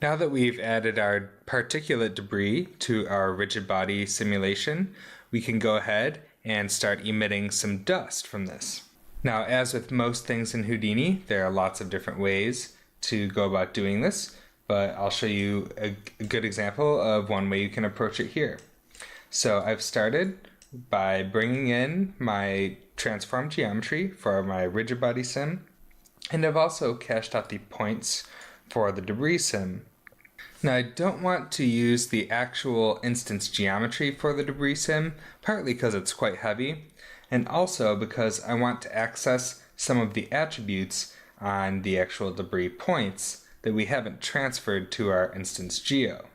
Now that we've added our particulate debris to our rigid body simulation, we can go ahead and start emitting some dust from this. Now, as with most things in Houdini, there are lots of different ways to go about doing this, but I'll show you a good example of one way you can approach it here. So I've started by bringing in my transform geometry for my rigid body sim, and I've also cached out the points for the debris sim. Now I don't want to use the actual instance geometry for the debris sim, partly because it's quite heavy, and also because I want to access some of the attributes on the actual debris points that we haven't transferred to our instance geo.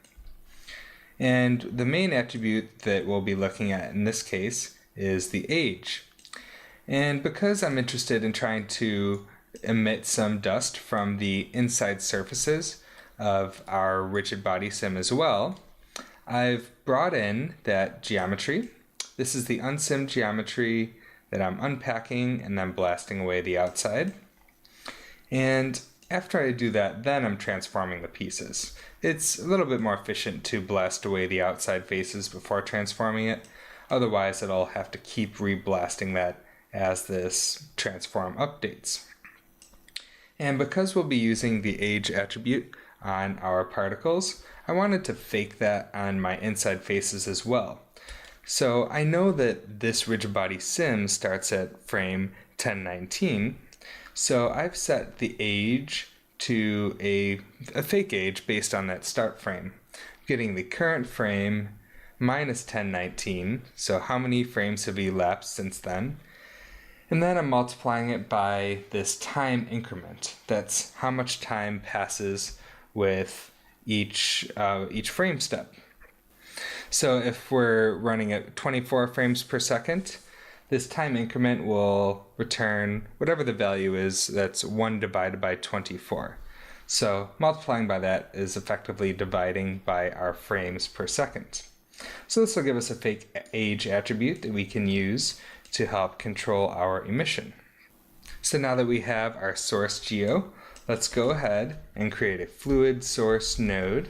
And the main attribute that we'll be looking at in this case is the age. And because I'm interested in trying to emit some dust from the inside surfaces of our rigid body sim as well, I've brought in that geometry. This is the unsim geometry that I'm unpacking and then blasting away the outside. And after I do that, then I'm transforming the pieces. It's a little bit more efficient to blast away the outside faces before transforming it. Otherwise, it'll have to keep reblasting that as this transform updates. And because we'll be using the age attribute on our particles, I wanted to fake that on my inside faces as well. So I know that this rigid body sim starts at frame 1019, so I've set the age to a fake age based on that start frame, getting the current frame minus 1019, so how many frames have elapsed since then, and then I'm multiplying it by this time increment. That's how much time passes with each frame step. So if we're running at 24 frames per second, this time increment will return whatever the value is, that's 1 divided by 24. So multiplying by that is effectively dividing by our frames per second. So this will give us a fake age attribute that we can use to help control our emission. So now that we have our source geo, let's go ahead and create a fluid source node.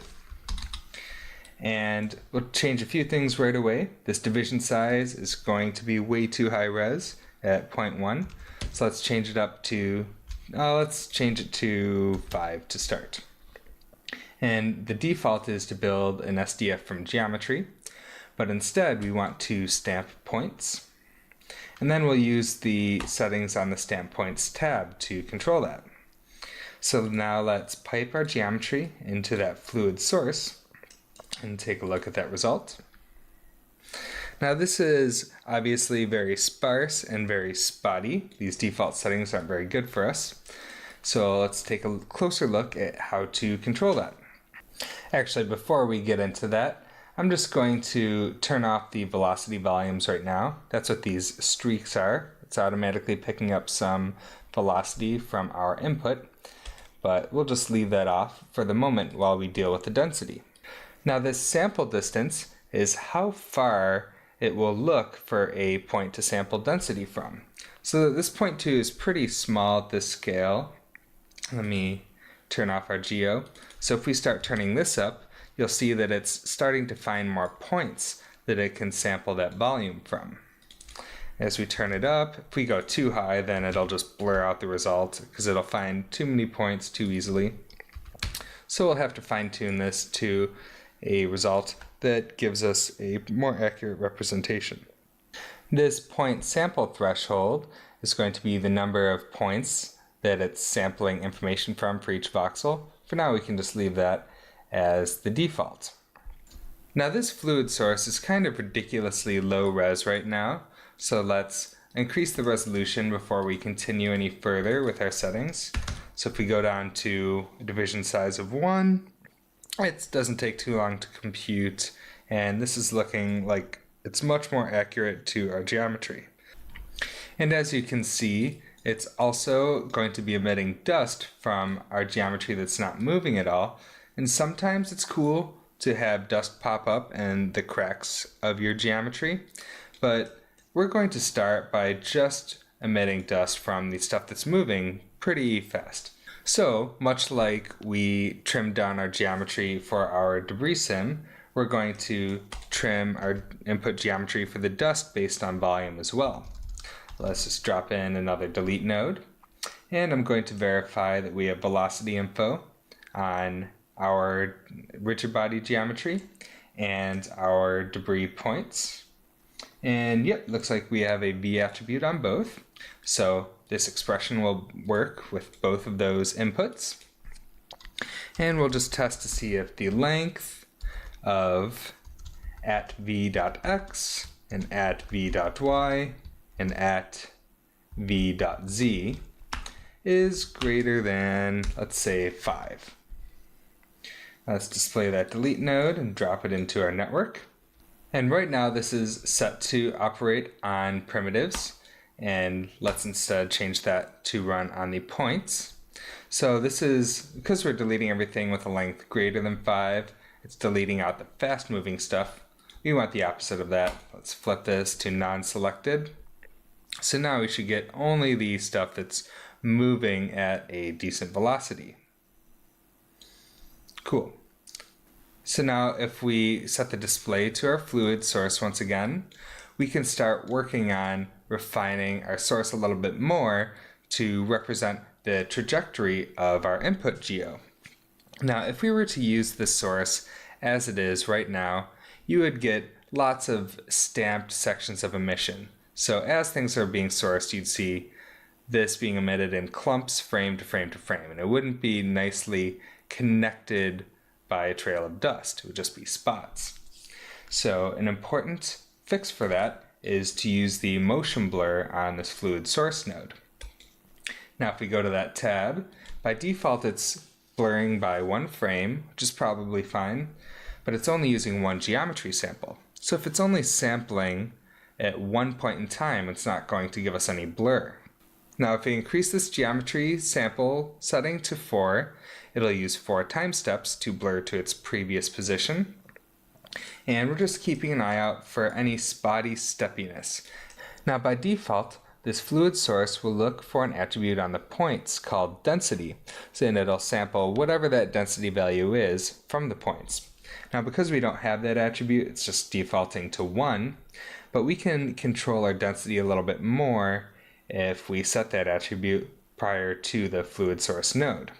And we'll change a few things right away. This division size is going to be way too high res at 0.1. So let's change it up to, let's change it to 5 to start. And the default is to build an SDF from geometry, but instead we want to stamp points. And then we'll use the settings on the stamp points tab to control that. So now let's pipe our geometry into that fluid source and take a look at that result. Now this is obviously very sparse and very spotty. These default settings aren't very good for us. So let's take a closer look at how to control that. Actually, before we get into that, I'm just going to turn off the velocity volumes right now. That's what these streaks are. It's automatically picking up some velocity from our input, but we'll just leave that off for the moment while we deal with the density. Now this sample distance is how far it will look for a point to sample density from. So this 0.2 is pretty small at this scale. Let me turn off our geo. So if we start turning this up, you'll see that it's starting to find more points that it can sample that volume from. As we turn it up, if we go too high, then it'll just blur out the result because it'll find too many points too easily. So we'll have to fine tune this to a result that gives us a more accurate representation. This point sample threshold is going to be the number of points that it's sampling information from for each voxel. For now, we can just leave that as the default. Now this fluid source is kind of ridiculously low res right now, so let's increase the resolution before we continue any further with our settings. So if we go down to a division size of 1, it doesn't take too long to compute, and this is looking like it's much more accurate to our geometry. And as you can see, it's also going to be emitting dust from our geometry that's not moving at all, and sometimes it's cool to have dust pop up in the cracks of your geometry, but we're going to start by just emitting dust from the stuff that's moving pretty fast. So, much like we trimmed down our geometry for our debris sim, we're going to trim our input geometry for the dust based on volume as well. Let's just drop in another delete node, and I'm going to verify that we have velocity info on our rigid body geometry and our debris points. And yep, looks like we have a V attribute on both. So this expression will work with both of those inputs. And we'll just test to see if the length of at v.x and at v.y and at v.z is greater than, let's say, 5. Let's display that delete node and drop it into our network. And right now this is set to operate on primitives, and let's instead change that to run on the points. So this is, because we're deleting everything with a length greater than 5, it's deleting out the fast moving stuff. We want the opposite of that. Let's flip this to non-selected. So now we should get only the stuff that's moving at a decent velocity. Cool. So now if we set the display to our fluid source once again, we can start working on refining our source a little bit more to represent the trajectory of our input geo. Now, if we were to use this source as it is right now, you would get lots of stamped sections of emission. So as things are being sourced, you'd see this being emitted in clumps frame to frame to frame, and it wouldn't be nicely connected by a trail of dust. It would just be spots. So an important fix for that is to use the motion blur on this fluid source node. Now if we go to that tab, by default it's blurring by one frame, which is probably fine, but it's only using one geometry sample. So if it's only sampling at one point in time, it's not going to give us any blur. Now if we increase this geometry sample setting to 4, it'll use 4 time steps to blur to its previous position. And we're just keeping an eye out for any spotty steppiness. Now by default, this fluid source will look for an attribute on the points called density, so then it'll sample whatever that density value is from the points. Now because we don't have that attribute, it's just defaulting to 1, but we can control our density a little bit more if we set that attribute prior to the fluid source node.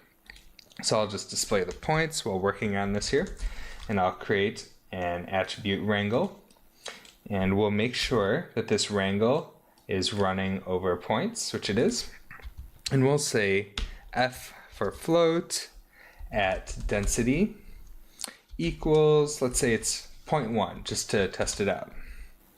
So I'll just display the points while working on this here, and I'll create an attribute wrangle, and we'll make sure that this wrangle is running over points, which it is, and we'll say f for float at density equals, let's say it's 0.1, just to test it out.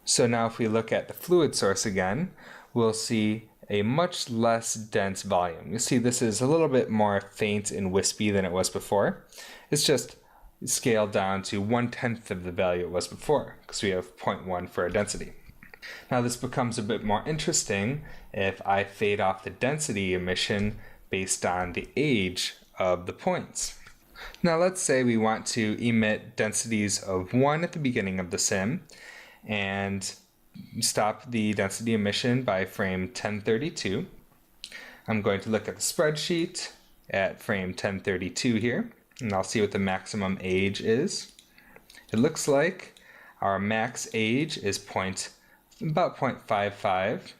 So now if we look at the fluid source again, we'll see a much less dense volume. You see this is a little bit more faint and wispy than it was before. It's just scaled down to 1/10 of the value it was before, because we have 0.1 for our density. Now this becomes a bit more interesting if I fade off the density emission based on the age of the points. Now let's say we want to emit densities of 1 at the beginning of the sim and stop the density emission by frame 1032. I'm going to look at the spreadsheet at frame 1032 here, and I'll see what the maximum age is. It looks like our max age is about 0.55,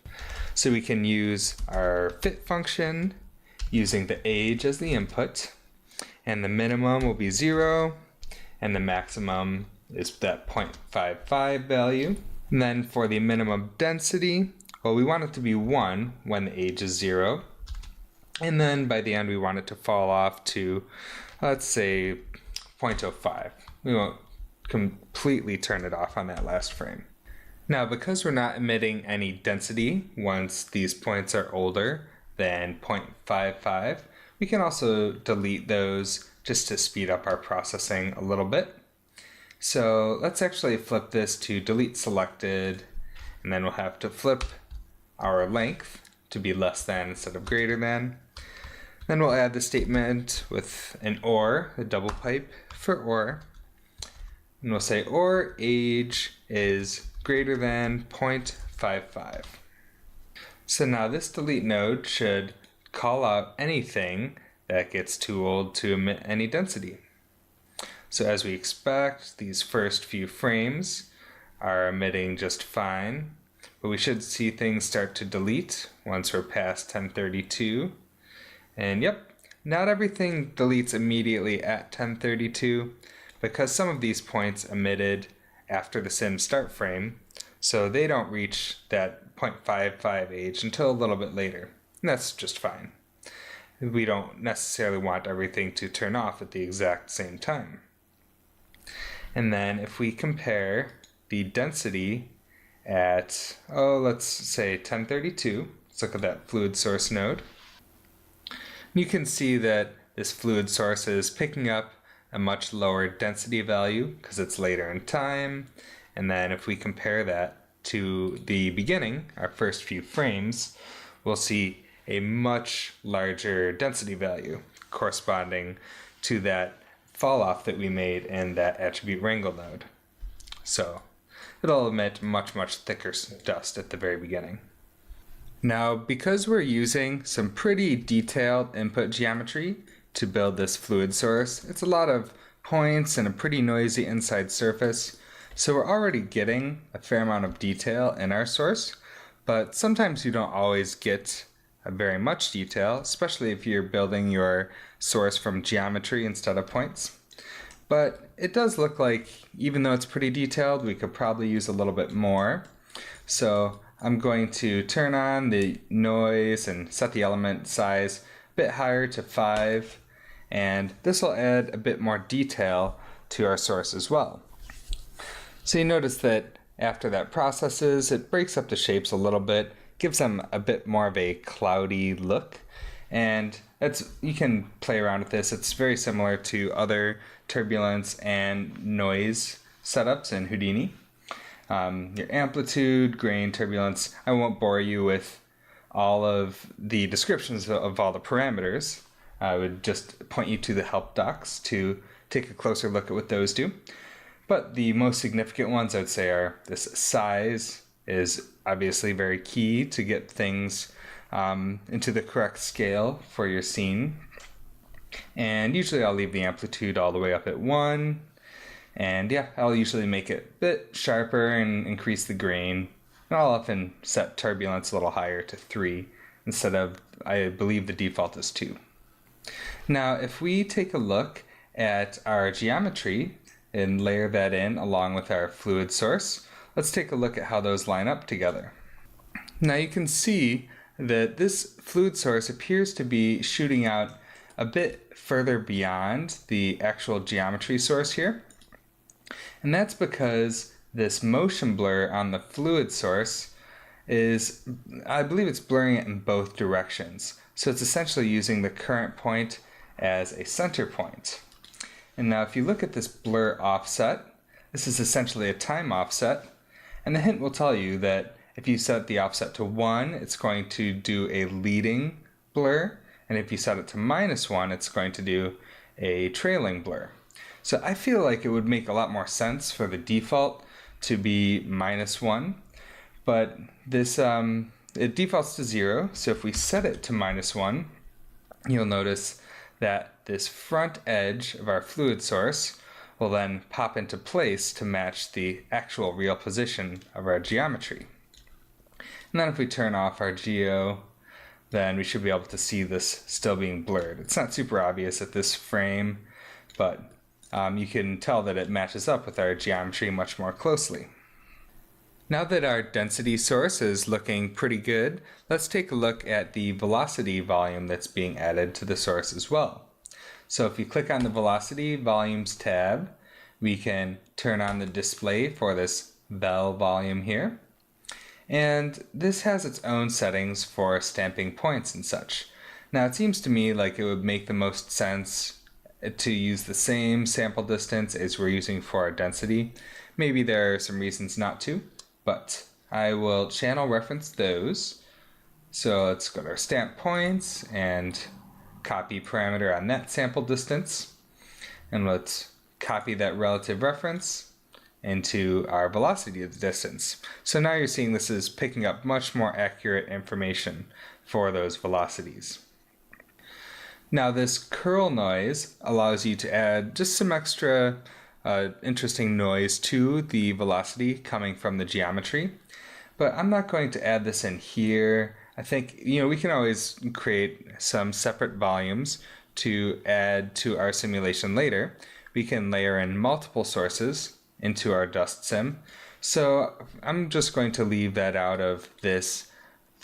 so we can use our fit function using the age as the input, and the minimum will be 0, and the maximum is that 0.55 value. And then for the minimum density, well, we want it to be 1 when the age is 0. And then by the end, we want it to fall off to, let's say, 0.05. We won't completely turn it off on that last frame. Now, because we're not emitting any density once these points are older than 0.55, we can also delete those just to speed up our processing a little bit. So let's actually flip this to delete selected, and then we'll have to flip our length to be less than instead of greater than. Then we'll add the statement with an OR, a double pipe for OR. And we'll say OR age is greater than 0.55. So now this delete node should call out anything that gets too old to emit any density. So as we expect, these first few frames are emitting just fine, but we should see things start to delete once we're past 1032. And yep, not everything deletes immediately at 1032 because some of these points emitted after the sim start frame, so they don't reach that 0.55 age until a little bit later. And that's just fine. We don't necessarily want everything to turn off at the exact same time. And then if we compare the density at, let's say 1032, let's look at that fluid source node. You can see that this fluid source is picking up a much lower density value because it's later in time. And then if we compare that to the beginning, our first few frames, we'll see a much larger density value corresponding to that fall off that we made in that attribute wrangle node. So it'll emit much thicker dust at the very beginning. Now, because we're using some pretty detailed input geometry to build this fluid source, it's a lot of points and a pretty noisy inside surface. So we're already getting a fair amount of detail in our source, but sometimes you don't always get very much detail, especially if you're building your source from geometry instead of points. But it does look like, even though it's pretty detailed, we could probably use a little bit more. So I'm going to turn on the noise and set the element size a bit higher to 5, and this will add a bit more detail to our source as well. So you notice that after that processes, it breaks up the shapes a little bit, gives them a bit more of a cloudy look, and you can play around with this. It's very similar to other turbulence and noise setups in Houdini. Your amplitude, grain, turbulence. I won't bore you with all of the descriptions of all the parameters. I would just point you to the help docs to take a closer look at what those do. But the most significant ones I would say are this size is obviously very key to get things into the correct scale for your scene. And usually I'll leave the amplitude all the way up at 1. And yeah, I'll usually make it a bit sharper and increase the grain. And I'll often set turbulence a little higher to 3 instead of, I believe the default is 2. Now, if we take a look at our geometry and layer that in along with our fluid source, let's take a look at how those line up together. Now you can see that this fluid source appears to be shooting out a bit further beyond the actual geometry source here. And that's because this motion blur on the fluid source is, I believe it's blurring it in both directions. So it's essentially using the current point as a center point. And now if you look at this blur offset, this is essentially a time offset. And the hint will tell you that if you set the offset to 1, it's going to do a leading blur. And if you set it to -1, it's going to do a trailing blur. So I feel like it would make a lot more sense for the default to be -1. But this it defaults to 0. So if we set it to -1, you'll notice that this front edge of our fluid source will then pop into place to match the actual real position of our geometry. And then if we turn off our geo, then we should be able to see this still being blurred. It's not super obvious at this frame, but you can tell that it matches up with our geometry much more closely. Now that our density source is looking pretty good, let's take a look at the velocity volume that's being added to the source as well. So if you click on the velocity volumes tab, we can turn on the display for this vel volume here. And this has its own settings for stamping points and such. Now it seems to me like it would make the most sense to use the same sample distance as we're using for our density. Maybe there are some reasons not to, but I will channel reference those. So let's go to our stamp points and copy parameter on that sample distance. And let's copy that relative reference into our velocity distance. So now you're seeing this is picking up much more accurate information for those velocities. Now this curl noise allows you to add just some extra interesting noise to the velocity coming from the geometry. But I'm not going to add this in here. I think, we can always create some separate volumes to add to our simulation later. We can layer in multiple sources into our dust sim. So I'm just going to leave that out of this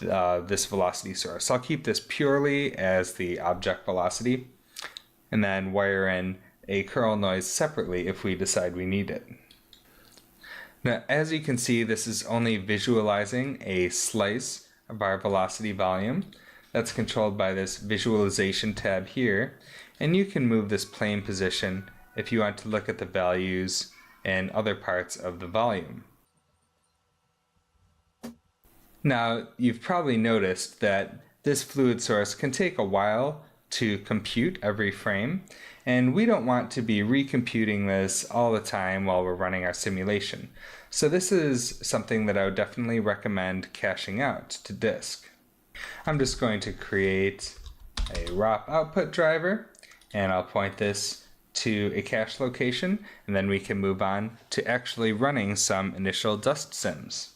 velocity source. I'll keep this purely as the object velocity and then wire in a curl noise separately if we decide we need it. Now, as you can see, this is only visualizing a slice of our velocity volume. That's controlled by this visualization tab here, and you can move this plane position if you want to look at the values and other parts of the volume. Now, you've probably noticed that this fluid source can take a while to compute every frame, and we don't want to be recomputing this all the time while we're running our simulation. So this is something that I would definitely recommend caching out to disk. I'm just going to create a ROP output driver, and I'll point this to a cache location, and then we can move on to actually running some initial dust sims.